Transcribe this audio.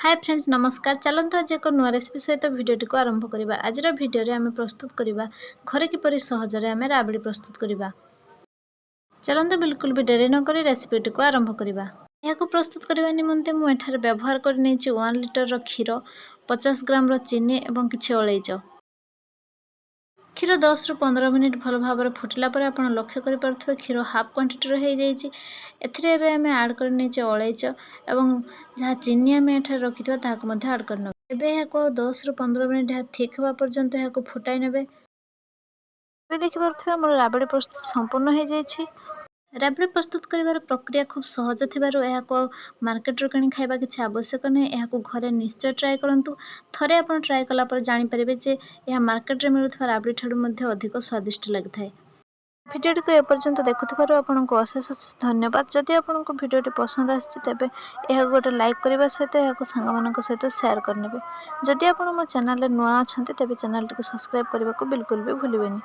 Hi friends नमस्कार। चलते आज एक नुआ रेसिपी सहित भिडटी को आरंभ करवा। आज भिडियो आम प्रस्तुत करवा घरे किपरि सहजरे आम राबड़ी प्रस्तुत करवा। चलते बिल्कुल भी डेरी नक रेसिपीटी को आरंभ करवा। यह प्रस्तुत करने निमंते मुझे व्यवहार कर 1 लिटर क्षीर 50 ग्राम चीनी और किसी अलैच। क्षीर 10 ରୁ 15 मिनिट भल भाव फुटिला आप लक्ष्य करें क्षीर हाफ क्वांटिटी हो जाइए। एथिरे आम आड कर अलैच और जहाँ चीनी आम एठार रखि आड करने। एवं 10 ରୁ 15 मिनिट थिक हवा पर्यंत यहाँ फुटाई ने। देखिपे मोर राबड़ी प्रस्तुत संपूर्ण हो जाइए। राबड़ी प्रस्तुत कर प्रक्रिया खूब सहज थी। मार्केट किणी खाଇବା किसी आवश्यक नहीं। यहाँ घरे निश्चय ट्राए करूँ। थरे आप ट्राए कलापर जानीपारे जे यह मार्केट में मिलूवा राबड़ी ठारू अधिक स्वादिष्ट लगी है। भिडियोटी को एपर्यंत देखुवर आपको अशेष अशेष धन्यवाद। जदि आपको भिडियोटी पसंद आसी तेज यह गोटे लाइक करने सहित यह सांग सहित सेयार करने। जदि आप मो चैनल नुआ अच्छा तेज चैनल को सब्सक्राइब करने को बिल्कुल भी भूलें।